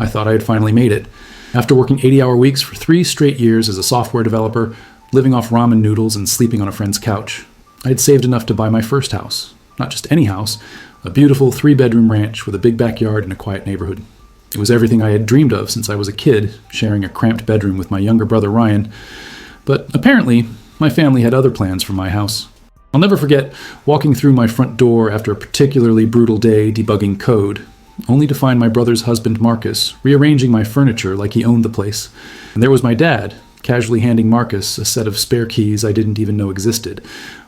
I thought I had finally made it. After working 80-hour weeks for 3 straight years as a software developer, living off ramen noodles and sleeping on a friend's couch, I had saved enough to buy my first house. Not just any house, a beautiful 3-bedroom ranch with a big backyard and a quiet neighborhood. It was everything I had dreamed of since I was a kid, sharing a cramped bedroom with my younger brother Ryan. But apparently, my family had other plans for my house. I'll never forget walking through my front door after a particularly brutal day debugging code, only to find my brother's husband Marcus rearranging my furniture like he owned the place. And there was my dad, casually handing Marcus a set of spare keys I didn't even know existed,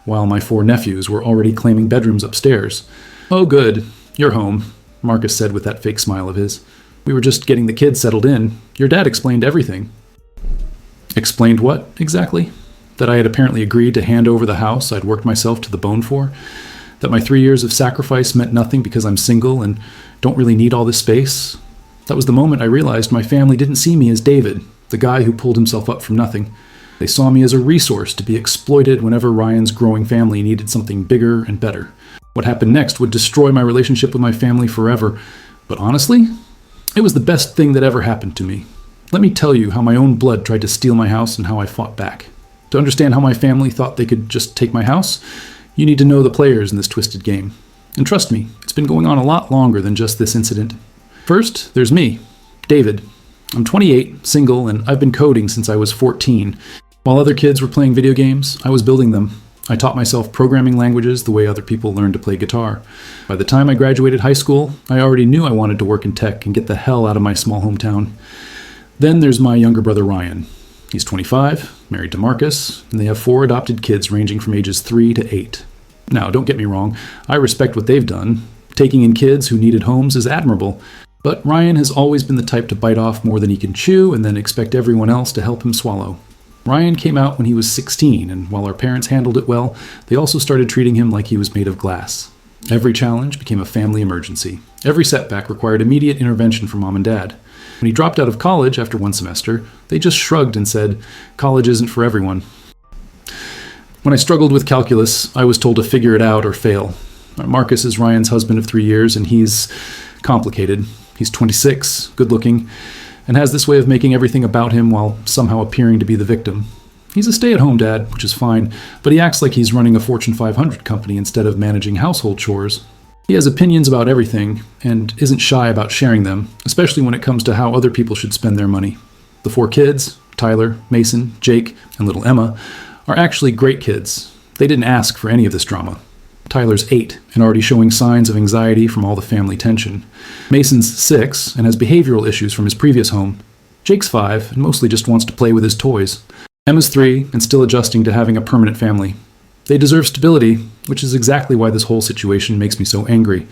while my 4 nephews were already claiming bedrooms upstairs. "Oh good, you're home," Marcus said with that fake smile of his. "We were just getting the kids settled in. Your dad explained everything." Explained what, exactly? That I had apparently agreed to hand over the house I'd worked myself to the bone for? That my 3 years of sacrifice meant nothing because I'm single and don't really need all this space? That was the moment I realized my family didn't see me as David, the guy who pulled himself up from nothing. They saw me as a resource to be exploited whenever Ryan's growing family needed something bigger and better. What happened next would destroy my relationship with my family forever. But honestly, it was the best thing that ever happened to me. Let me tell you how my own blood tried to steal my house and how I fought back. To understand how my family thought they could just take my house, you need to know the players in this twisted game. And trust me, it's been going on a lot longer than just this incident. First, there's me, David. I'm 28, single, and I've been coding since I was 14. While other kids were playing video games, I was building them. I taught myself programming languages the way other people learn to play guitar. By the time I graduated high school, I already knew I wanted to work in tech and get the hell out of my small hometown. Then there's my younger brother Ryan. He's 25, married to Marcus, and they have 4 adopted kids ranging from ages 3 to 8. Now, don't get me wrong, I respect what they've done. Taking in kids who needed homes is admirable, but Ryan has always been the type to bite off more than he can chew and then expect everyone else to help him swallow. Ryan came out when he was 16, and while our parents handled it well, they also started treating him like he was made of glass. Every challenge became a family emergency. Every setback required immediate intervention from mom and dad. When he dropped out of college after 1 semester, they just shrugged and said, "College isn't for everyone." When I struggled with calculus, I was told to figure it out or fail. Marcus is Ryan's husband of 3 years, and he's complicated. He's 26, good-looking, and has this way of making everything about him while somehow appearing to be the victim. He's a stay-at-home dad, which is fine, but he acts like he's running a Fortune 500 company instead of managing household chores. He has opinions about everything, and isn't shy about sharing them, especially when it comes to how other people should spend their money. The 4 kids, Tyler, Mason, Jake, and little Emma, are actually great kids. They didn't ask for any of this drama. Tyler's 8 and already showing signs of anxiety from all the family tension. Mason's 6 and has behavioral issues from his previous home. Jake's 5 and mostly just wants to play with his toys. Emma's 3 and still adjusting to having a permanent family. They deserve stability, which is exactly why this whole situation makes me so angry.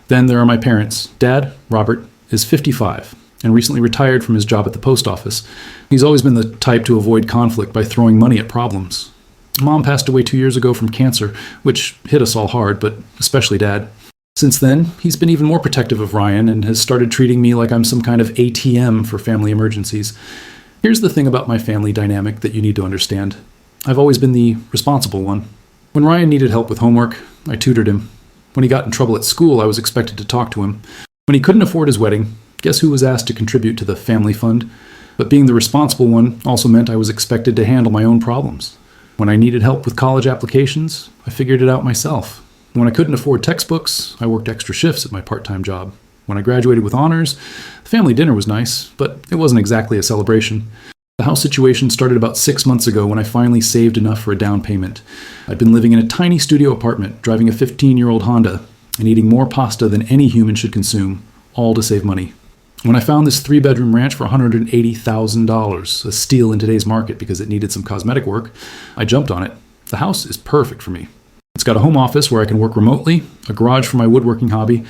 Then there are my parents. Dad, Robert, is 55 and recently retired from his job at the post office. He's always been the type to avoid conflict by throwing money at problems. Mom passed away 2 years ago from cancer, which hit us all hard, but especially Dad. Since then, he's been even more protective of Ryan and has started treating me like I'm some kind of ATM for family emergencies. Here's the thing about my family dynamic that you need to understand. I've always been the responsible one. When Ryan needed help with homework, I tutored him. When he got in trouble at school, I was expected to talk to him. When he couldn't afford his wedding, guess who was asked to contribute to the family fund? But being the responsible one also meant I was expected to handle my own problems. When I needed help with college applications, I figured it out myself. When I couldn't afford textbooks, I worked extra shifts at my part-time job. When I graduated with honors, the family dinner was nice, but it wasn't exactly a celebration. The house situation started about 6 months ago when I finally saved enough for a down payment. I'd been living in a tiny studio apartment, driving a 15-year-old Honda, and eating more pasta than any human should consume, all to save money. When I found this 3-bedroom ranch for $180,000, a steal in today's market because it needed some cosmetic work, I jumped on it. The house is perfect for me. It's got a home office where I can work remotely, a garage for my woodworking hobby,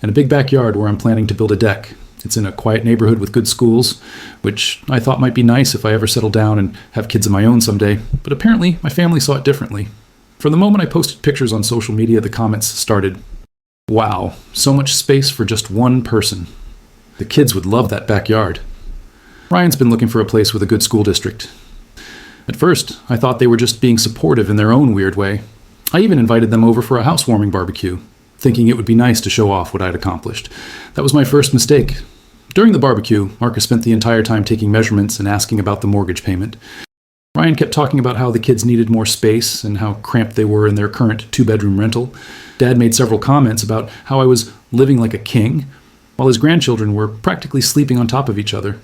and a big backyard where I'm planning to build a deck. It's in a quiet neighborhood with good schools, which I thought might be nice if I ever settle down and have kids of my own someday, but apparently my family saw it differently. From the moment I posted pictures on social media, the comments started. Wow, so much space for just one person. The kids would love that backyard. Ryan's been looking for a place with a good school district. At first, I thought they were just being supportive in their own weird way. I even invited them over for a housewarming barbecue, thinking it would be nice to show off what I'd accomplished. That was my first mistake. During the barbecue, Marcus spent the entire time taking measurements and asking about the mortgage payment. Ryan kept talking about how the kids needed more space and how cramped they were in their current 2-bedroom rental. Dad made several comments about how I was living like a king, while his grandchildren were practically sleeping on top of each other.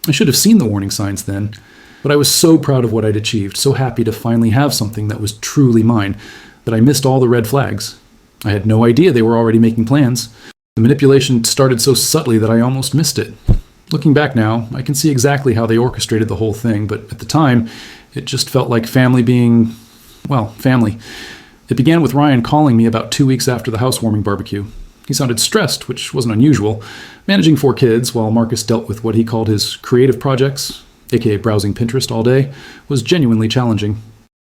I should have seen the warning signs then, but I was so proud of what I'd achieved, so happy to finally have something that was truly mine, that I missed all the red flags. I had no idea they were already making plans. The manipulation started so subtly that I almost missed it. Looking back now, I can see exactly how they orchestrated the whole thing, but at the time, it just felt like family being, well, family. It began with Ryan calling me about 2 weeks after the housewarming barbecue. He sounded stressed, which wasn't unusual. Managing 4 kids while Marcus dealt with what he called his creative projects, aka browsing Pinterest all day, was genuinely challenging.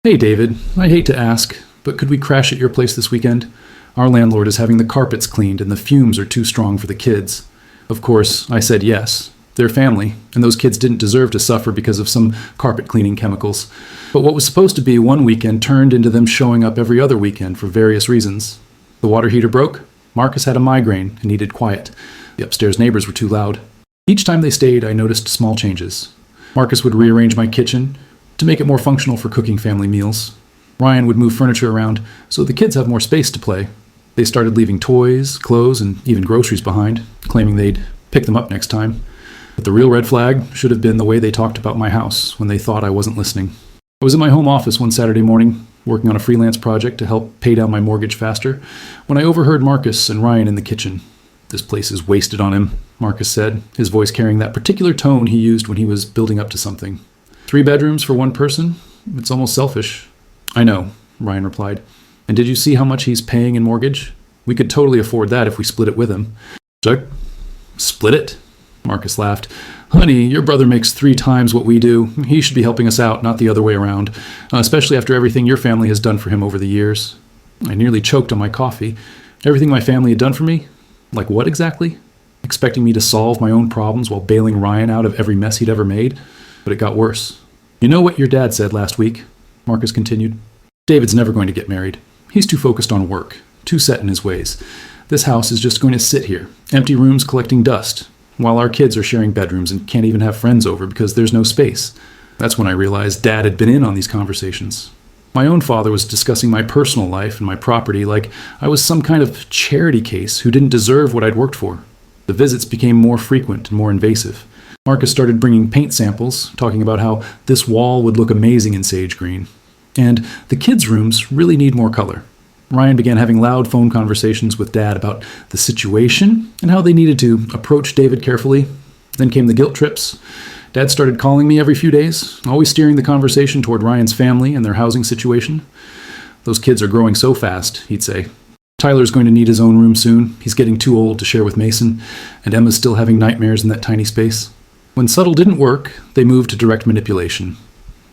"Hey David, I hate to ask, but could we crash at your place this weekend? Our landlord is having the carpets cleaned and the fumes are too strong for the kids." Of course, I said yes. They're family, and those kids didn't deserve to suffer because of some carpet cleaning chemicals. But what was supposed to be one weekend turned into them showing up every other weekend for various reasons. The water heater broke, Marcus had a migraine and needed quiet. The upstairs neighbors were too loud. Each time they stayed, I noticed small changes. Marcus would rearrange my kitchen to make it more functional for cooking family meals. Ryan would move furniture around so the kids have more space to play. They started leaving toys, clothes, and even groceries behind, claiming they'd pick them up next time. But the real red flag should have been the way they talked about my house when they thought I wasn't listening. I was in my home office one Saturday morning, working on a freelance project to help pay down my mortgage faster, when I overheard Marcus and Ryan in the kitchen. "This place is wasted on him," Marcus said, his voice carrying that particular tone he used when he was building up to something. 3 bedrooms for one person? It's almost selfish." "I know," Ryan replied. "And did you see how much he's paying in mortgage? We could totally afford that if we split it with him." "Split it?" Marcus laughed. "Honey, your brother makes 3 times what we do. He should be helping us out, not the other way around, especially after everything your family has done for him over the years." I nearly choked on my coffee. Everything my family had done for me? Like what exactly? Expecting me to solve my own problems while bailing Ryan out of every mess he'd ever made? But it got worse. "You know what your dad said last week?" Marcus continued. "David's never going to get married. He's too focused on work, too set in his ways. This house is just going to sit here, empty rooms collecting dust, while our kids are sharing bedrooms and can't even have friends over because there's no space." That's when I realized Dad had been in on these conversations. My own father was discussing my personal life and my property like I was some kind of charity case who didn't deserve what I'd worked for. The visits became more frequent and more invasive. Marcus started bringing paint samples, talking about how this wall would look amazing in sage green. And the kids' rooms really need more color. Ryan began having loud phone conversations with Dad about the situation and how they needed to approach David carefully. Then came the guilt trips. Dad started calling me every few days, always steering the conversation toward Ryan's family and their housing situation. "Those kids are growing so fast," he'd say. "Tyler's going to need his own room soon. He's getting too old to share with Mason, and Emma's still having nightmares in that tiny space." When subtle didn't work, they moved to direct manipulation.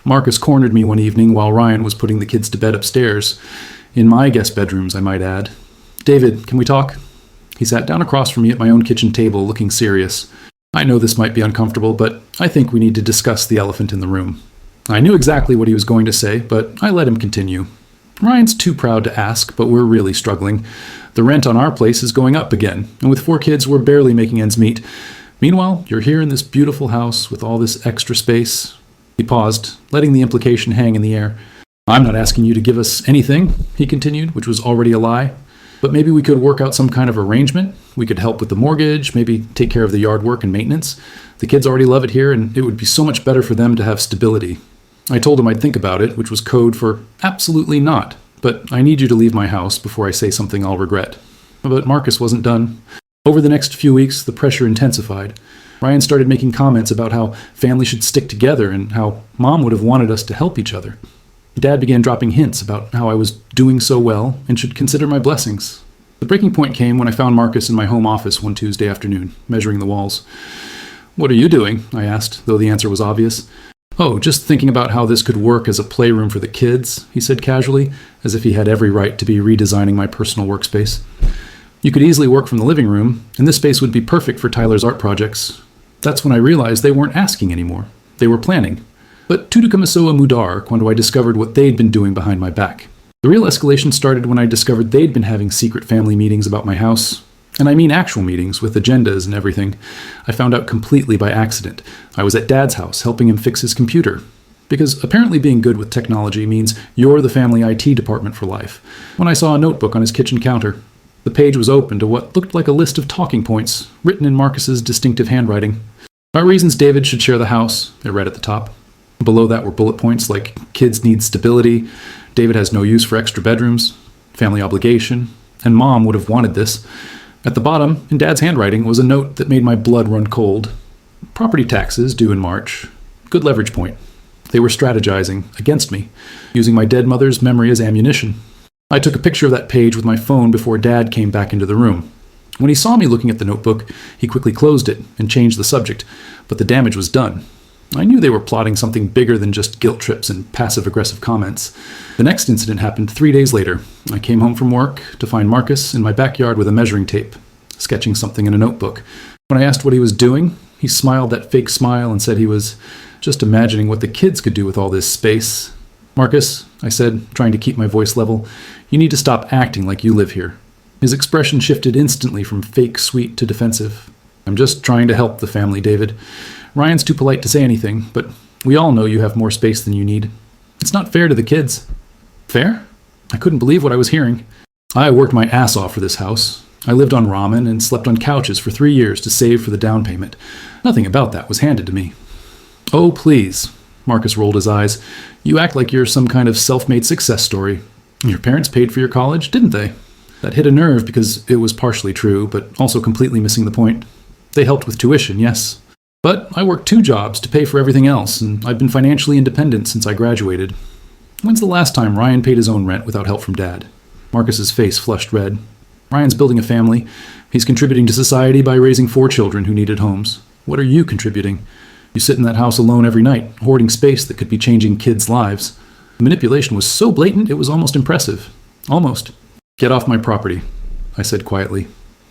Marcus cornered me one evening while Ryan was putting the kids to bed upstairs. In my guest bedrooms, I might add. "David, can we talk?" He sat down across from me at my own kitchen table, looking serious. "I know this might be uncomfortable, but I think we need to discuss the elephant in the room." I knew exactly what he was going to say, but I let him continue. "Ryan's too proud to ask, but we're really struggling. The rent on our place is going up again, and with 4 kids, we're barely making ends meet. Meanwhile, you're here in this beautiful house with all this extra space." He paused, letting the implication hang in the air. "I'm not asking you to give us anything," he continued, which was already a lie. "But maybe we could work out some kind of arrangement. We could help with the mortgage, maybe take care of the yard work and maintenance. The kids already love it here, and it would be so much better for them to have stability." I told him I'd think about it, which was code for absolutely not. "But I need you to leave my house before I say something I'll regret." But Marcus wasn't done. Over the next few weeks, the pressure intensified. Ryan started making comments about how family should stick together and how Mom would have wanted us to help each other. Dad began dropping hints about how I was doing so well and should consider my blessings. The breaking point came when I found Marcus in my home office one Tuesday afternoon, measuring the walls. "What are you doing?" I asked, though the answer was obvious. "Oh, just thinking about how this could work as a playroom for the kids," he said casually, as if he had every right to be redesigning my personal workspace. "You could easily work from the living room, and this space would be perfect for Tyler's art projects." That's when I realized they weren't asking anymore. They were planning. But Tudukamasoa Mudar when I discovered what they'd been doing behind my back. The real escalation started when I discovered they'd been having secret family meetings about my house. And I mean actual meetings with agendas and everything. I found out completely by accident. I was at Dad's house helping him fix his computer. Because apparently being good with technology means you're the family IT department for life. When I saw a notebook on his kitchen counter, the page was open to what looked like a list of talking points, written in Marcus's distinctive handwriting. Our reasons David should share the house, it read at the top. Below that were bullet points like kids need stability, David has no use for extra bedrooms, family obligation, and Mom would have wanted this. At the bottom, in Dad's handwriting, was a note that made my blood run cold. Property taxes due in March. Good leverage point. They were strategizing against me, using my dead mother's memory as ammunition. I took a picture of that page with my phone before Dad came back into the room. When he saw me looking at the notebook, he quickly closed it and changed the subject, but the damage was done. I knew they were plotting something bigger than just guilt trips and passive-aggressive comments. The next incident happened 3 days later. I came home from work to find Marcus in my backyard with a measuring tape, sketching something in a notebook. When I asked what he was doing, he smiled that fake smile and said he was just imagining what the kids could do with all this space. "Marcus," I said, trying to keep my voice level, "you need to stop acting like you live here." His expression shifted instantly from fake sweet to defensive. "I'm just trying to help the family, David. Ryan's too polite to say anything, but we all know you have more space than you need. It's not fair to the kids." Fair? I couldn't believe what I was hearing. I worked my ass off for this house. I lived on ramen and slept on couches for 3 years to save for the down payment. Nothing about that was handed to me. "Oh, please." Marcus rolled his eyes. "You act like you're some kind of self-made success story. Your parents paid for your college, didn't they?" That hit a nerve because it was partially true, but also completely missing the point. They helped with tuition, yes. But I worked 2 jobs to pay for everything else, and I've been financially independent since I graduated. When's the last time Ryan paid his own rent without help from Dad? Marcus's face flushed red. Ryan's building a family. He's contributing to society by raising 4 children who needed homes. What are you contributing? You sit in that house alone every night, hoarding space that could be changing kids' lives. The manipulation was so blatant it was almost impressive. Almost. "Get off my property," I said quietly.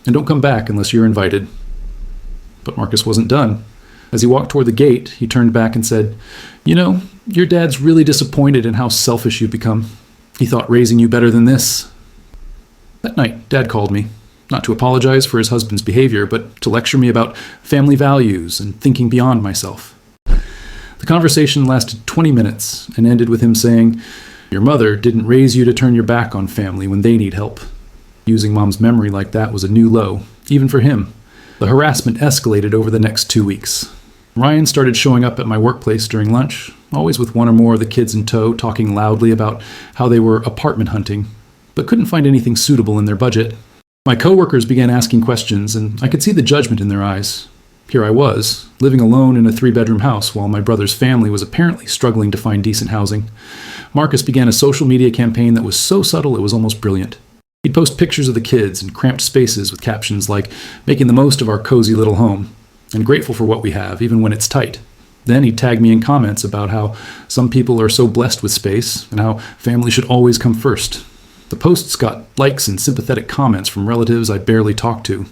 "And don't come back unless you're invited." But Marcus wasn't done. As he walked toward the gate, he turned back and said, "You know, your dad's really disappointed in how selfish you've become. He thought raising you better than this." That night, Dad called me, not to apologize for his husband's behavior, but to lecture me about family values and thinking beyond myself. The conversation lasted 20 minutes and ended with him saying, "Your mother didn't raise you to turn your back on family when they need help." Using Mom's memory like that was a new low, even for him. The harassment escalated over the next 2 weeks. Ryan started showing up at my workplace during lunch, always with one or more of the kids in tow, talking loudly about how they were apartment hunting, but couldn't find anything suitable in their budget. My coworkers began asking questions, and I could see the judgment in their eyes. Here I was, living alone in a 3-bedroom house while my brother's family was apparently struggling to find decent housing. Marcus began a social media campaign that was so subtle it was almost brilliant. He'd post pictures of the kids in cramped spaces with captions like, "Making the most of our cozy little home," and "Grateful for what we have, even when it's tight." Then he'd tag me in comments about how some people are so blessed with space and how family should always come first. The posts got likes and sympathetic comments from relatives I barely talked to.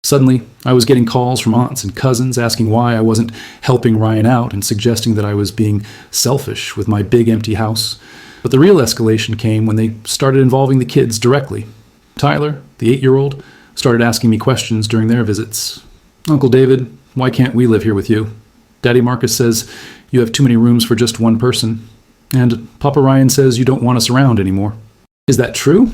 Suddenly, I was getting calls from aunts and cousins asking why I wasn't helping Ryan out and suggesting that I was being selfish with my big empty house. But the real escalation came when they started involving the kids directly. Tyler, the 8-year-old, started asking me questions during their visits. "Uncle David, why can't we live here with you? Daddy Marcus says you have too many rooms for just one person. And Papa Ryan says you don't want us around anymore." Is that true?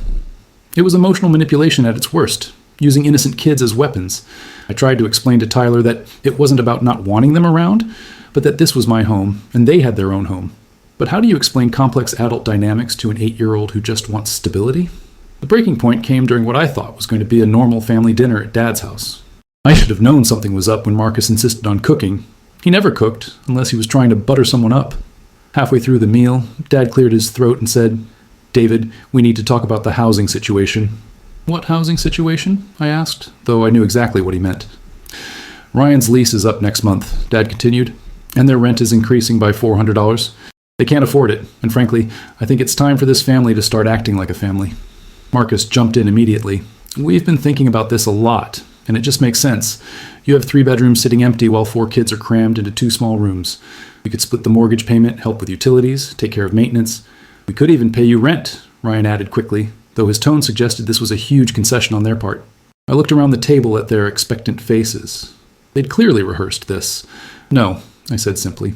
It was emotional manipulation at its worst, using innocent kids as weapons. I tried to explain to Tyler that it wasn't about not wanting them around, but that this was my home, and they had their own home. But how do you explain complex adult dynamics to an 8-year-old who just wants stability? The breaking point came during what I thought was going to be a normal family dinner at Dad's house. I should have known something was up when Marcus insisted on cooking. He never cooked, unless he was trying to butter someone up. Halfway through the meal, Dad cleared his throat and said, "David, we need to talk about the housing situation." "What housing situation?" I asked, though I knew exactly what he meant. "Ryan's lease is up next month," Dad continued, "and their rent is increasing by $400. They can't afford it, and frankly, I think it's time for this family to start acting like a family." Marcus jumped in immediately. "We've been thinking about this a lot, and it just makes sense. You have 3 bedrooms sitting empty while 4 kids are crammed into 2 small rooms. We could split the mortgage payment, help with utilities, take care of maintenance. We could even pay you rent," Ryan added quickly, though his tone suggested this was a huge concession on their part. I looked around the table at their expectant faces. They'd clearly rehearsed this. "No," I said simply.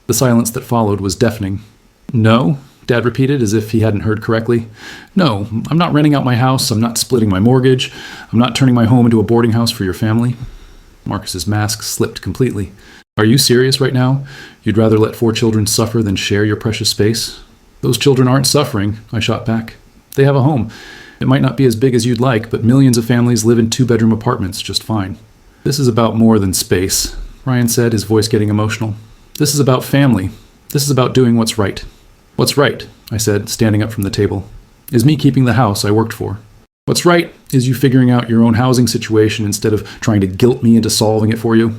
The silence that followed was deafening. "No?" Dad repeated, as if he hadn't heard correctly. "No, I'm not renting out my house. I'm not splitting my mortgage. I'm not turning my home into a boarding house for your family." Marcus's mask slipped completely. "Are you serious right now? You'd rather let 4 children suffer than share your precious space?" "Those children aren't suffering," I shot back. "They have a home. It might not be as big as you'd like, but millions of families live in 2-bedroom apartments just fine." "This is about more than space," Ryan said, his voice getting emotional. "This is about family. This is about doing what's right." "What's right," I said, standing up from the table, "is me keeping the house I worked for. What's right is you figuring out your own housing situation instead of trying to guilt me into solving it for you."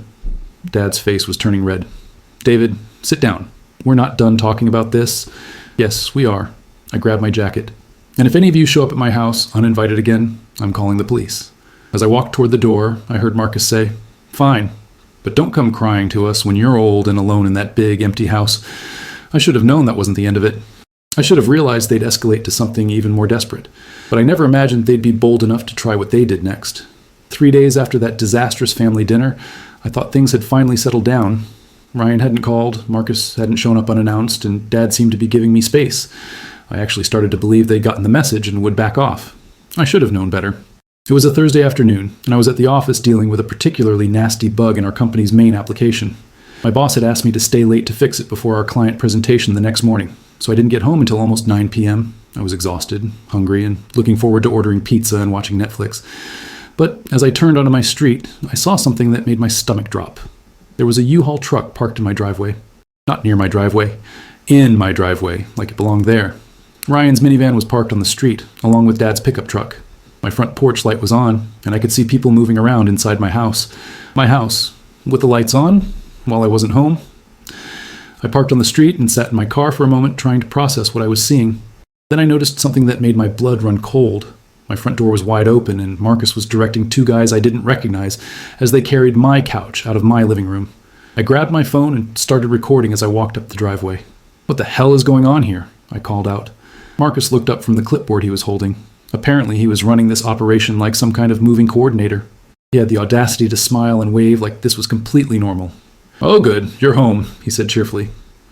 Dad's face was turning red. "David, sit down. We're not done talking about this." "Yes, we are." I grabbed my jacket. "And if any of you show up at my house uninvited again, I'm calling the police." As I walked toward the door, I heard Marcus say, "Fine, but don't come crying to us when you're old and alone in that big, empty house." I should have known that wasn't the end of it. I should have realized they'd escalate to something even more desperate. But I never imagined they'd be bold enough to try what they did next. 3 days after that disastrous family dinner, I thought things had finally settled down. Ryan hadn't called, Marcus hadn't shown up unannounced, and Dad seemed to be giving me space. I actually started to believe they'd gotten the message and would back off. I should have known better. It was a Thursday afternoon, and I was at the office dealing with a particularly nasty bug in our company's main application. My boss had asked me to stay late to fix it before our client presentation the next morning, so I didn't get home until almost 9 p.m. I was exhausted, hungry, and looking forward to ordering pizza and watching Netflix. But as I turned onto my street, I saw something that made my stomach drop. There was a U-Haul truck parked in my driveway. Not near my driveway. In my driveway, like it belonged there. Ryan's minivan was parked on the street, along with Dad's pickup truck. My front porch light was on, and I could see people moving around inside my house. My house, with the lights on, while I wasn't home. I parked on the street and sat in my car for a moment, trying to process what I was seeing. Then I noticed something that made my blood run cold. My front door was wide open, and Marcus was directing 2 guys I didn't recognize as they carried my couch out of my living room. I grabbed my phone and started recording as I walked up the driveway. "What the hell is going on here?" I called out. Marcus looked up from the clipboard he was holding. Apparently he was running this operation like some kind of moving coordinator. He had the audacity to smile and wave like this was completely normal. "Oh good, you're home," he said cheerfully.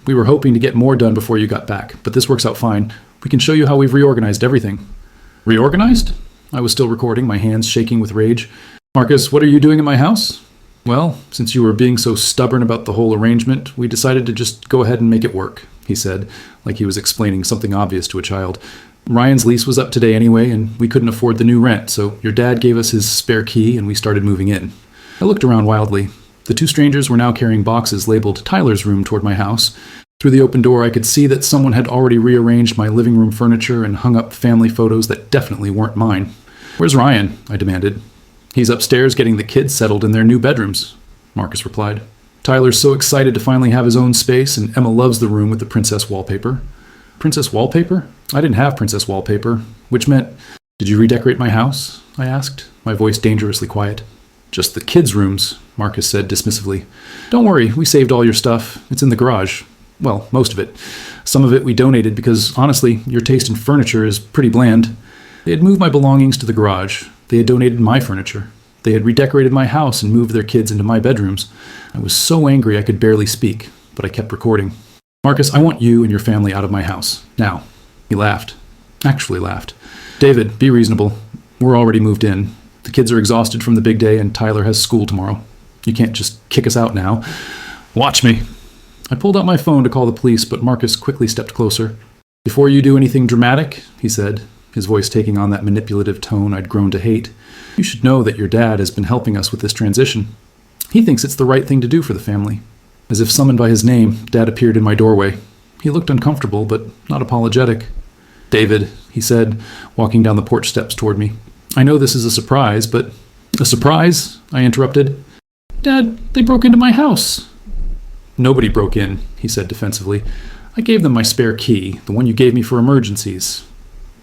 "We were hoping to get more done before you got back, but this works out fine. We can show you how we've reorganized everything." "Reorganized?" I was still recording, my hands shaking with rage. "Marcus, what are you doing at my house?" "Well, since you were being so stubborn about the whole arrangement, we decided to just go ahead and make it work," he said, like he was explaining something obvious to a child. "Ryan's lease was up today anyway, and we couldn't afford the new rent, so your dad gave us his spare key and we started moving in." I looked around wildly. The 2 strangers were now carrying boxes labeled Tyler's room toward my house. Through the open door, I could see that someone had already rearranged my living room furniture and hung up family photos that definitely weren't mine. "Where's Ryan?" I demanded. "He's upstairs getting the kids settled in their new bedrooms," Marcus replied. "Tyler's so excited to finally have his own space, and Emma loves the room with the princess wallpaper." "Princess wallpaper?" I didn't have princess wallpaper, which meant, "Did you redecorate my house?" I asked, my voice dangerously quiet. "Just the kids' rooms," Marcus said dismissively. "Don't worry, we saved all your stuff. It's in the garage. Well, most of it. Some of it we donated because, honestly, your taste in furniture is pretty bland." They had moved my belongings to the garage. They had donated my furniture. They had redecorated my house and moved their kids into my bedrooms. I was so angry I could barely speak, but I kept recording. "Marcus, I want you and your family out of my house. Now." He laughed. Actually laughed. "David, be reasonable. We're already moved in. The kids are exhausted from the big day, and Tyler has school tomorrow. You can't just kick us out now. Watch me." I pulled out my phone to call the police, but Marcus quickly stepped closer. "Before you do anything dramatic," he said, his voice taking on that manipulative tone I'd grown to hate, "you should know that your dad has been helping us with this transition. He thinks it's the right thing to do for the family." As if summoned by his name, Dad appeared in my doorway. He looked uncomfortable, but not apologetic. "David," he said, walking down the porch steps toward me. "I know this is a surprise, but—" "A surprise?" I interrupted. "Dad, they broke into my house." "Nobody broke in," he said defensively. "I gave them my spare key, the one you gave me for emergencies."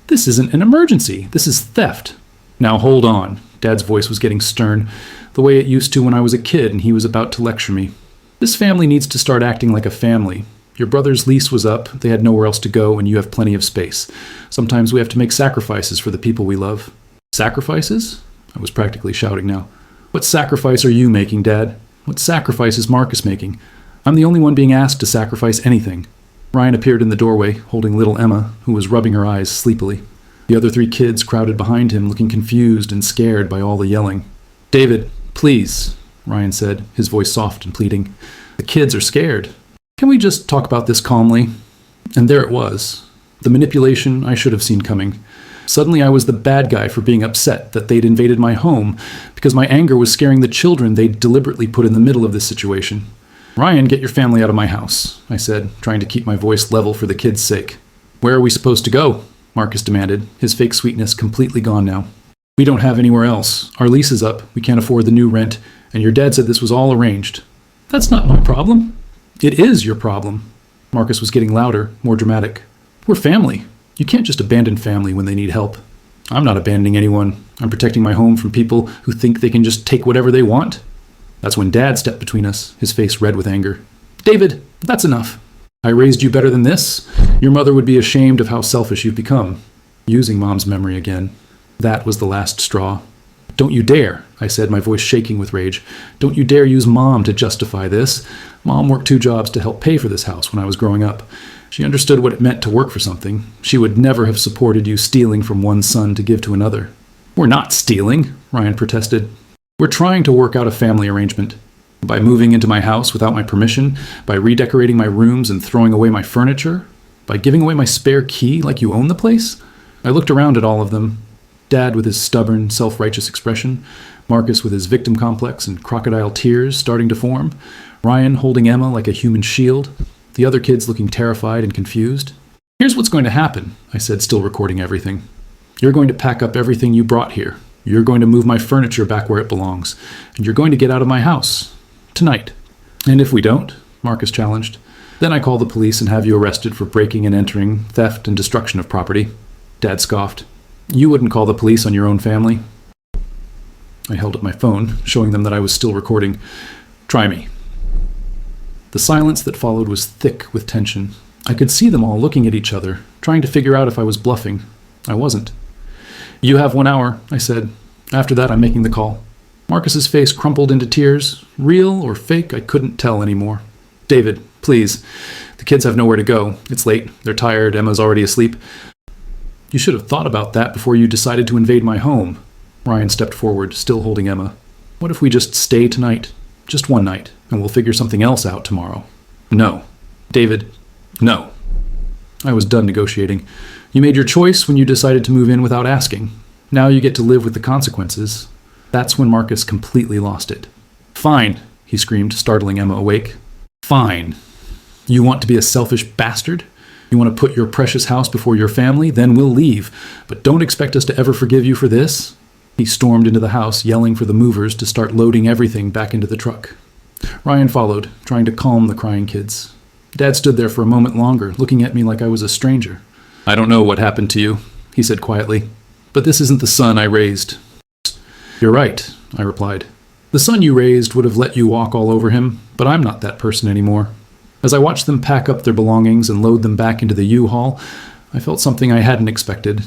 "This isn't an emergency. This is theft." "Now hold on." Dad's voice was getting stern, the way it used to when I was a kid and he was about to lecture me. "This family needs to start acting like a family. Your brother's lease was up, they had nowhere else to go, and you have plenty of space. Sometimes we have to make sacrifices for the people we love." "Sacrifices?" I was practically shouting now. What sacrifice are you making, Dad? What sacrifice is Marcus making? I'm the only one being asked to sacrifice anything. Ryan appeared in the doorway, holding little Emma, who was rubbing her eyes sleepily. The other 3 kids crowded behind him, looking confused and scared by all the yelling. David, please, Ryan said, his voice soft and pleading. The kids are scared. Can we just talk about this calmly? And there it was. The manipulation I should have seen coming. Suddenly I was the bad guy for being upset that they'd invaded my home because my anger was scaring the children they'd deliberately put in the middle of this situation. Ryan, get your family out of my house, I said, trying to keep my voice level for the kids' sake. Where are we supposed to go? Marcus demanded, his fake sweetness completely gone now. We don't have anywhere else. Our lease is up, we can't afford the new rent, and your dad said this was all arranged. That's not my problem. It is your problem. Marcus was getting louder, more dramatic. We're family. You can't just abandon family when they need help. I'm not abandoning anyone. I'm protecting my home from people who think they can just take whatever they want. That's when Dad stepped between us, his face red with anger. David, that's enough. I raised you better than this. Your mother would be ashamed of how selfish you've become. Using Mom's memory again. That was the last straw. Don't you dare, I said, my voice shaking with rage. Don't you dare use Mom to justify this. Mom worked 2 jobs to help pay for this house when I was growing up. She understood what it meant to work for something. She would never have supported you stealing from one son to give to another. We're not stealing, Ryan protested. We're trying to work out a family arrangement. By moving into my house without my permission, by redecorating my rooms and throwing away my furniture, by giving away my spare key like you own the place. I looked around at all of them. Dad with his stubborn, self-righteous expression, Marcus with his victim complex and crocodile tears starting to form, Ryan holding Emma like a human shield, the other kids looking terrified and confused. Here's what's going to happen, I said, still recording everything. You're going to pack up everything you brought here. You're going to move my furniture back where it belongs. And you're going to get out of my house. Tonight. And if we don't, Marcus challenged, then I call the police and have you arrested for breaking and entering, theft and destruction of property. Dad scoffed. You wouldn't call the police on your own family. I held up my phone, showing them that I was still recording. Try me. The silence that followed was thick with tension. I could see them all looking at each other, trying to figure out if I was bluffing. I wasn't. You have 1 hour, I said. After that, I'm making the call. Marcus's face crumpled into tears. Real or fake, I couldn't tell anymore. David, please. The kids have nowhere to go. It's late. They're tired. Emma's already asleep. You should have thought about that before you decided to invade my home. Ryan stepped forward, still holding Emma. What if we just stay tonight? Just one night, and we'll figure something else out tomorrow. No. David, no. I was done negotiating. You made your choice when you decided to move in without asking. Now you get to live with the consequences. That's when Marcus completely lost it. Fine, he screamed, startling Emma awake. Fine. You want to be a selfish bastard? You want to put your precious house before your family? Then we'll leave. But don't expect us to ever forgive you for this. He stormed into the house, yelling for the movers to start loading everything back into the truck. Ryan followed, trying to calm the crying kids. Dad stood there for a moment longer, looking at me like I was a stranger. I don't know what happened to you, he said quietly, but this isn't the son I raised. You're right, I replied. The son you raised would have let you walk all over him, but I'm not that person anymore. As I watched them pack up their belongings and load them back into the U-Haul, I felt something I hadn't expected.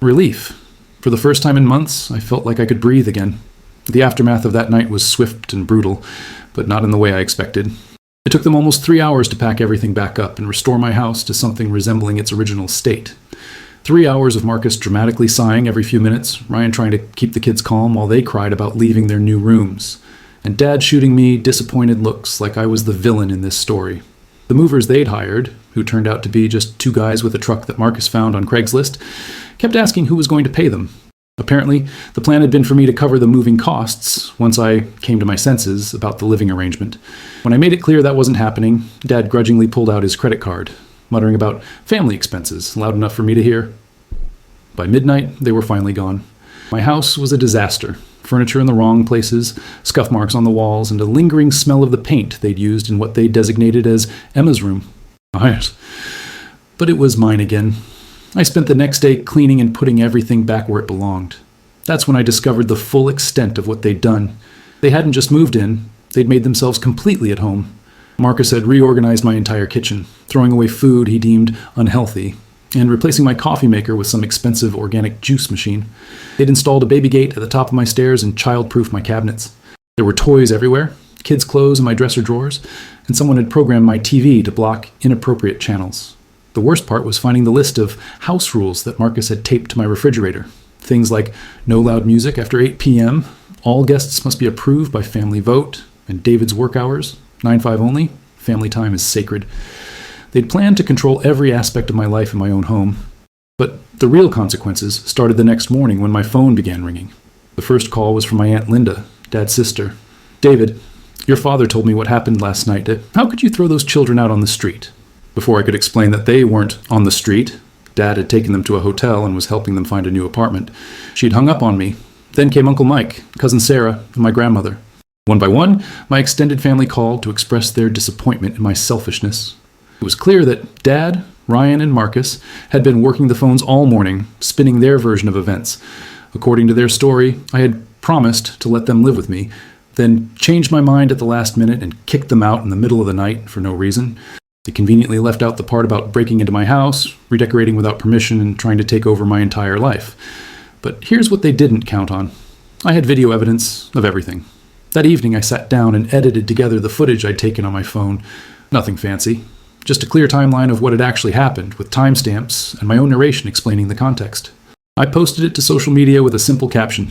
Relief. For the first time in months, I felt like I could breathe again. The aftermath of that night was swift and brutal, but not in the way I expected. It took them almost 3 hours to pack everything back up and restore my house to something resembling its original state. 3 hours of Marcus dramatically sighing every few minutes, Ryan trying to keep the kids calm while they cried about leaving their new rooms, and Dad shooting me disappointed looks like I was the villain in this story. The movers they'd hired, who turned out to be just 2 guys with a truck that Marcus found on Craigslist, kept asking who was going to pay them. Apparently, the plan had been for me to cover the moving costs once I came to my senses about the living arrangement. When I made it clear that wasn't happening, Dad grudgingly pulled out his credit card, muttering about family expenses, loud enough for me to hear. By midnight, they were finally gone. My house was a disaster. Furniture in the wrong places, scuff marks on the walls, and a lingering smell of the paint they'd used in what they designated as Emma's room. But it was mine again. I spent the next day cleaning and putting everything back where it belonged. That's when I discovered the full extent of what they'd done. They hadn't just moved in, they'd made themselves completely at home. Marcus had reorganized my entire kitchen, throwing away food he deemed unhealthy. and replacing my coffee maker with some expensive organic juice machine. They'd installed a baby gate at the top of my stairs and child-proofed my cabinets. There were toys everywhere, kids' clothes in my dresser drawers, and someone had programmed my TV to block inappropriate channels. The worst part was finding the list of house rules that Marcus had taped to my refrigerator. Things like no loud music after 8 p.m., all guests must be approved by family vote, and David's work hours, 9-5 only, family time is sacred. They'd planned to control every aspect of my life in my own home. But the real consequences started the next morning when my phone began ringing. The first call was from my Aunt Linda, Dad's sister. "David, your father told me what happened last night. How could you throw those children out on the street?" Before I could explain that they weren't on the street, Dad had taken them to a hotel and was helping them find a new apartment, she'd hung up on me. Then came Uncle Mike, Cousin Sarah, and my grandmother. One by one, my extended family called to express their disappointment in my selfishness. It was clear that Dad, Ryan, and Marcus had been working the phones all morning, spinning their version of events. According to their story, I had promised to let them live with me, then changed my mind at the last minute and kicked them out in the middle of the night for no reason. They conveniently left out the part about breaking into my house, redecorating without permission, and trying to take over my entire life. But here's what they didn't count on. I had video evidence of everything. That evening I sat down and edited together the footage I'd taken on my phone. Nothing fancy. Just a clear timeline of what had actually happened, with timestamps and my own narration explaining the context. I posted it to social media with a simple caption.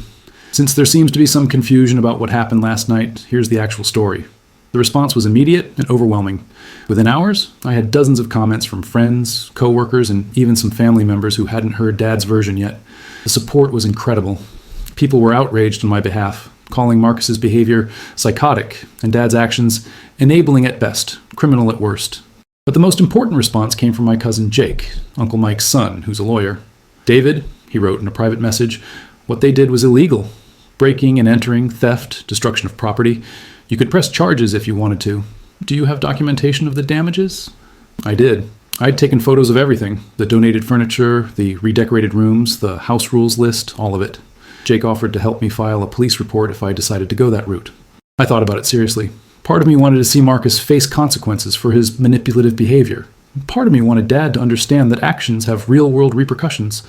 "Since there seems to be some confusion about what happened last night, here's the actual story." The response was immediate and overwhelming. Within hours, I had dozens of comments from friends, co-workers, and even some family members who hadn't heard Dad's version yet. The support was incredible. People were outraged on my behalf, calling Marcus's behavior psychotic and Dad's actions enabling at best, criminal at worst. But the most important response came from my cousin Jake, Uncle Mike's son, who's a lawyer. "David," he wrote in a private message, "what they did was illegal. Breaking and entering, theft, destruction of property. You could press charges if you wanted to. Do you have documentation of the damages?" I did. I'd taken photos of everything, the donated furniture, the redecorated rooms, the house rules list, all of it. Jake offered to help me file a police report if I decided to go that route. I thought about it seriously. Part of me wanted to see Marcus face consequences for his manipulative behavior. Part of me wanted Dad to understand that actions have real-world repercussions.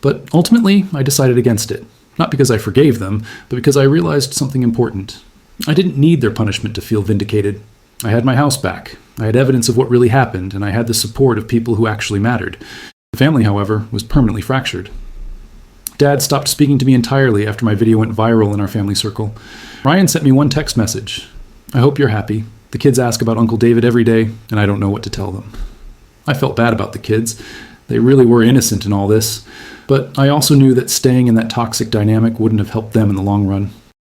But ultimately, I decided against it. Not because I forgave them, but because I realized something important. I didn't need their punishment to feel vindicated. I had my house back. I had evidence of what really happened, and I had the support of people who actually mattered. The family, however, was permanently fractured. Dad stopped speaking to me entirely after my video went viral in our family circle. Ryan sent me one text message. "I hope you're happy. The kids ask about Uncle David every day, and I don't know what to tell them." I felt bad about the kids. They really were innocent in all this. But I also knew that staying in that toxic dynamic wouldn't have helped them in the long run.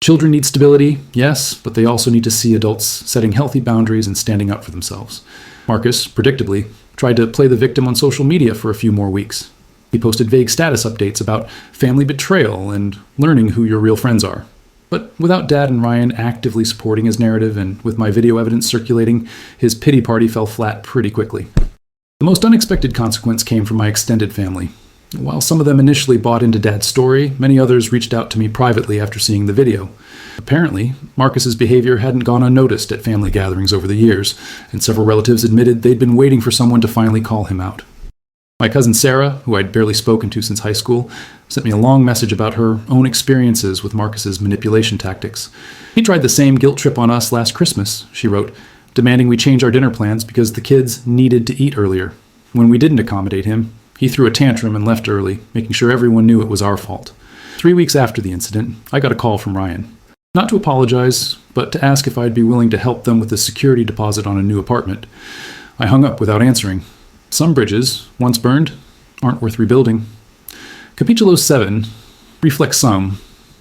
Children need stability, yes, but they also need to see adults setting healthy boundaries and standing up for themselves. Marcus, predictably, tried to play the victim on social media for a few more weeks. He posted vague status updates about family betrayal and learning who your real friends are. But without Dad and Ryan actively supporting his narrative and with my video evidence circulating, his pity party fell flat pretty quickly. The most unexpected consequence came from my extended family. While some of them initially bought into Dad's story, many others reached out to me privately after seeing the video. Apparently, Marcus's behavior hadn't gone unnoticed at family gatherings over the years, and several relatives admitted they'd been waiting for someone to finally call him out. My cousin Sarah, who I'd barely spoken to since high school, sent me a long message about her own experiences with Marcus's manipulation tactics. "He tried the same guilt trip on us last Christmas," she wrote, demanding we change our dinner plans because the kids needed to eat earlier. When we didn't accommodate him, he threw a tantrum and left early, making sure everyone knew it was our fault. 3 weeks after the incident, I got a call from Ryan. Not to apologize, but to ask if I'd be willing to help them with a security deposit on a new apartment. I hung up without answering. Some bridges, once burned, aren't worth rebuilding. Capítulo 7, Reflexão,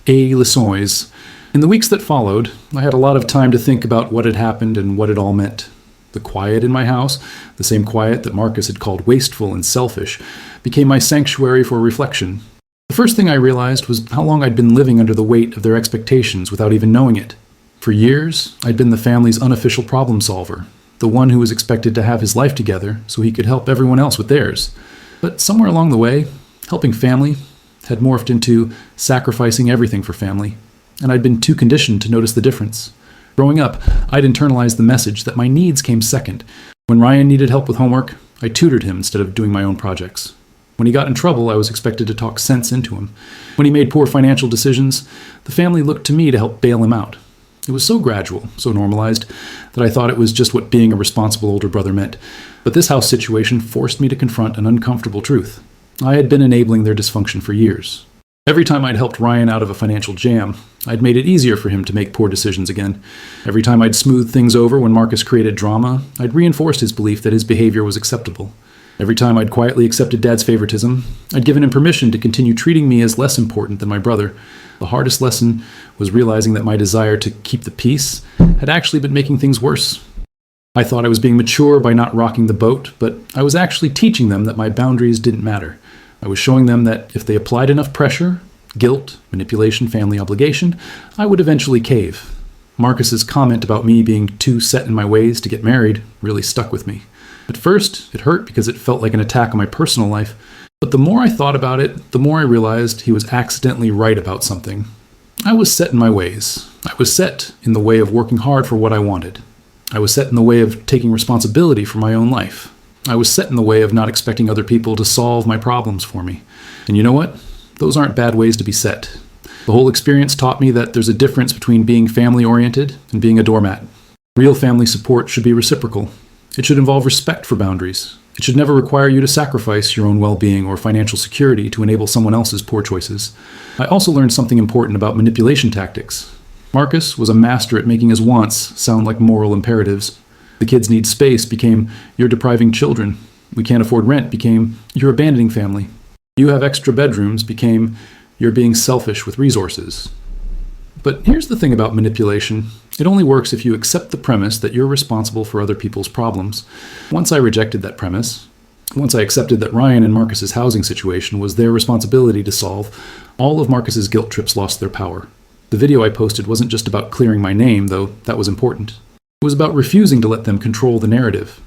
et lições. In the weeks that followed, I had a lot of time to think about what had happened and what it all meant. The quiet in my house, the same quiet that Marcus had called wasteful and selfish, became my sanctuary for reflection. The first thing I realized was how long I'd been living under the weight of their expectations without even knowing it. For years, I'd been the family's unofficial problem solver, the one who was expected to have his life together so he could help everyone else with theirs. But somewhere along the way, helping family had morphed into sacrificing everything for family, and I'd been too conditioned to notice the difference. Growing up, I'd internalized the message that my needs came second. When Ryan needed help with homework, I tutored him instead of doing my own projects. When he got in trouble, I was expected to talk sense into him. When he made poor financial decisions, the family looked to me to help bail him out. It was so gradual, so normalized, that I thought it was just what being a responsible older brother meant. But this house situation forced me to confront an uncomfortable truth. I had been enabling their dysfunction for years. Every time I'd helped Ryan out of a financial jam, I'd made it easier for him to make poor decisions again. Every time I'd smoothed things over when Marcus created drama, I'd reinforced his belief that his behavior was acceptable. Every time I'd quietly accepted Dad's favoritism, I'd given him permission to continue treating me as less important than my brother. The hardest lesson was realizing that my desire to keep the peace had actually been making things worse. I thought I was being mature by not rocking the boat, but I was actually teaching them that my boundaries didn't matter. I was showing them that if they applied enough pressure, guilt, manipulation, family obligation, I would eventually cave. Marcus's comment about me being too set in my ways to get married really stuck with me. At first, it hurt because it felt like an attack on my personal life, but the more I thought about it, the more I realized he was accidentally right about something. I was set in my ways. I was set in the way of working hard for what I wanted. I was set in the way of taking responsibility for my own life. I was set in the way of not expecting other people to solve my problems for me. And you know what? Those aren't bad ways to be set. The whole experience taught me that there's a difference between being family-oriented and being a doormat. Real family support should be reciprocal. It should involve respect for boundaries. It should never require you to sacrifice your own well-being or financial security to enable someone else's poor choices. I also learned something important about manipulation tactics. Marcus was a master at making his wants sound like moral imperatives. The kids need space became, you're depriving children. We can't afford rent became, you're abandoning family. You have extra bedrooms became, you're being selfish with resources. But here's the thing about manipulation. It only works if you accept the premise that you're responsible for other people's problems. Once I rejected that premise, once I accepted that Ryan and Marcus's housing situation was their responsibility to solve, all of Marcus's guilt trips lost their power. The video I posted wasn't just about clearing my name, though that was important. It was about refusing to let them control the narrative.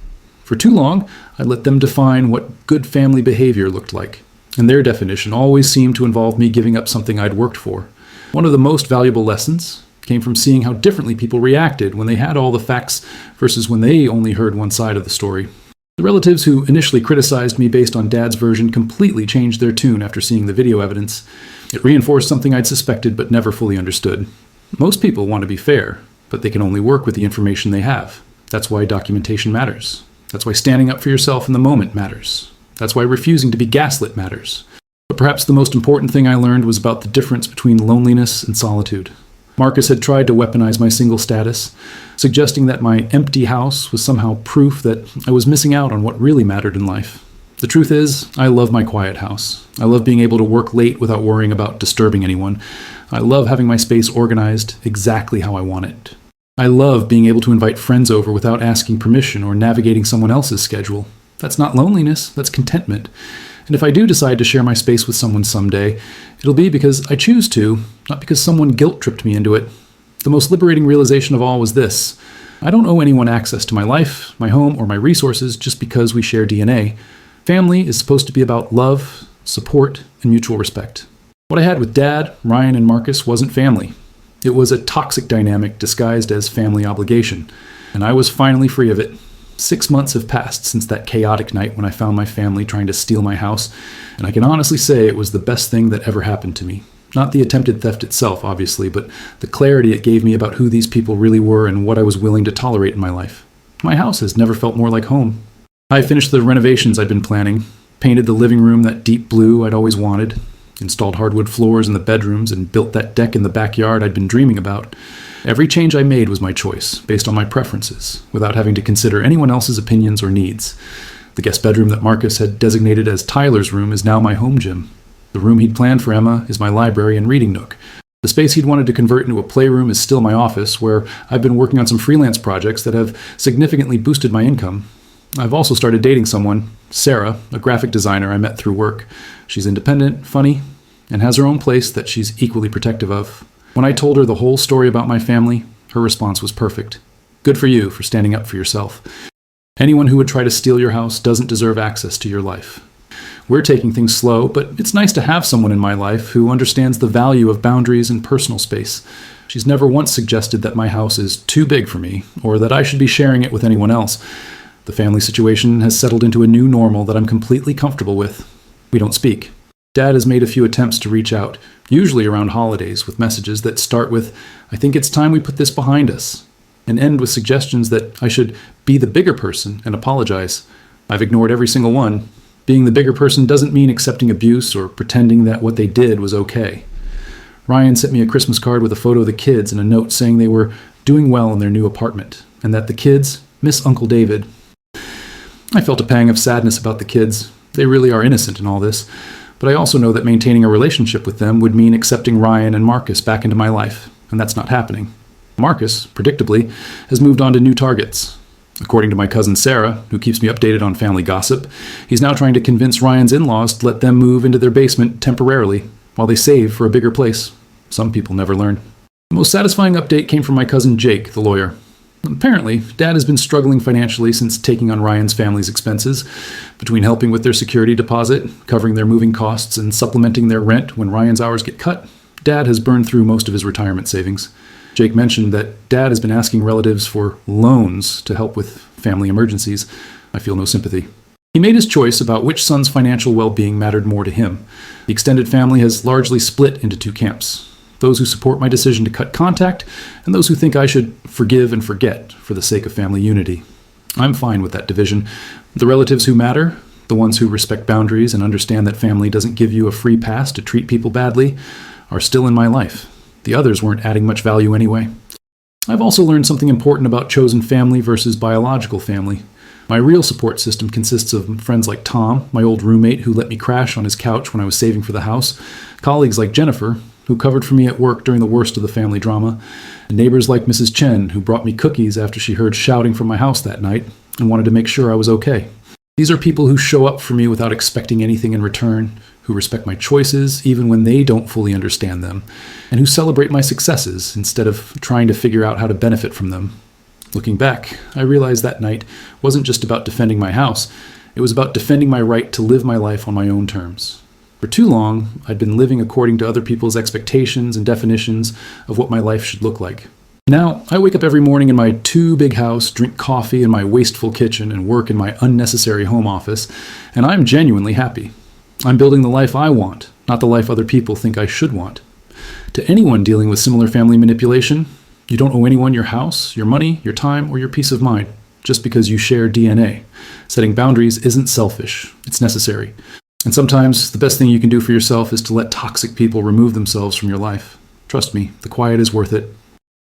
For too long, I let them define what good family behavior looked like, and their definition always seemed to involve me giving up something I'd worked for. One of the most valuable lessons came from seeing how differently people reacted when they had all the facts versus when they only heard one side of the story. The relatives who initially criticized me based on Dad's version completely changed their tune after seeing the video evidence. It reinforced something I'd suspected but never fully understood. Most people want to be fair, but they can only work with the information they have. That's why documentation matters. That's why standing up for yourself in the moment matters. That's why refusing to be gaslit matters. But perhaps the most important thing I learned was about the difference between loneliness and solitude. Marcus had tried to weaponize my single status, suggesting that my empty house was somehow proof that I was missing out on what really mattered in life. The truth is, I love my quiet house. I love being able to work late without worrying about disturbing anyone. I love having my space organized exactly how I want it. I love being able to invite friends over without asking permission or navigating someone else's schedule. That's not loneliness, that's contentment. And if I do decide to share my space with someone someday, it'll be because I choose to, not because someone guilt-tripped me into it. The most liberating realization of all was this. I don't owe anyone access to my life, my home, or my resources just because we share DNA. Family is supposed to be about love, support, and mutual respect. What I had with Dad, Ryan, and Marcus wasn't family. It was a toxic dynamic disguised as family obligation, and I was finally free of it. 6 months have passed since that chaotic night when I found my family trying to steal my house, and I can honestly say it was the best thing that ever happened to me. Not the attempted theft itself, obviously, but the clarity it gave me about who these people really were and what I was willing to tolerate in my life. My house has never felt more like home. I finished the renovations I'd been planning, painted the living room that deep blue I'd always wanted, installed hardwood floors in the bedrooms, and built that deck in the backyard I'd been dreaming about. Every change I made was my choice, based on my preferences, without having to consider anyone else's opinions or needs. The guest bedroom that Marcus had designated as Tyler's room is now my home gym. The room he'd planned for Emma is my library and reading nook. The space he'd wanted to convert into a playroom is still my office, where I've been working on some freelance projects that have significantly boosted my income. I've also started dating someone, Sarah, a graphic designer I met through work. She's independent, funny, and has her own place that she's equally protective of. When I told her the whole story about my family, her response was perfect. Good for you for standing up for yourself. Anyone who would try to steal your house doesn't deserve access to your life. We're taking things slow, but it's nice to have someone in my life who understands the value of boundaries and personal space. She's never once suggested that my house is too big for me, or that I should be sharing it with anyone else. The family situation has settled into a new normal that I'm completely comfortable with. We don't speak. Dad has made a few attempts to reach out, usually around holidays, with messages that start with, "I think it's time we put this behind us," and end with suggestions that I should be the bigger person and apologize. I've ignored every single one. Being the bigger person doesn't mean accepting abuse or pretending that what they did was okay. Ryan sent me a Christmas card with a photo of the kids and a note saying they were doing well in their new apartment, and that the kids miss Uncle David. I felt a pang of sadness about the kids. They really are innocent in all this, but I also know that maintaining a relationship with them would mean accepting Ryan and Marcus back into my life, and that's not happening. Marcus, predictably, has moved on to new targets. According to my cousin Sarah, who keeps me updated on family gossip, he's now trying to convince Ryan's in-laws to let them move into their basement temporarily while they save for a bigger place. Some people never learn. The most satisfying update came from my cousin Jake, the lawyer. Apparently, Dad has been struggling financially since taking on Ryan's family's expenses. Between helping with their security deposit, covering their moving costs, and supplementing their rent when Ryan's hours get cut, Dad has burned through most of his retirement savings. Jake mentioned that Dad has been asking relatives for loans to help with family emergencies. I feel no sympathy. He made his choice about which son's financial well-being mattered more to him. The extended family has largely split into two camps. Those who support my decision to cut contact, and those who think I should forgive and forget for the sake of family unity. I'm fine with that division. The relatives who matter, the ones who respect boundaries and understand that family doesn't give you a free pass to treat people badly, are still in my life. The others weren't adding much value anyway. I've also learned something important about chosen family versus biological family. My real support system consists of friends like Tom, my old roommate who let me crash on his couch when I was saving for the house, colleagues like Jennifer, who covered for me at work during the worst of the family drama, and neighbors like Mrs. Chen, who brought me cookies after she heard shouting from my house that night and wanted to make sure I was okay. These are people who show up for me without expecting anything in return, who respect my choices even when they don't fully understand them, and who celebrate my successes instead of trying to figure out how to benefit from them. Looking back, I realized that night wasn't just about defending my house, it was about defending my right to live my life on my own terms. For too long, I'd been living according to other people's expectations and definitions of what my life should look like. Now, I wake up every morning in my too big house, drink coffee in my wasteful kitchen, and work in my unnecessary home office, and I'm genuinely happy. I'm building the life I want, not the life other people think I should want. To anyone dealing with similar family manipulation, you don't owe anyone your house, your money, your time, or your peace of mind, just because you share DNA. Setting boundaries isn't selfish, it's necessary. And sometimes the best thing you can do for yourself is to let toxic people remove themselves from your life. Trust me, the quiet is worth it.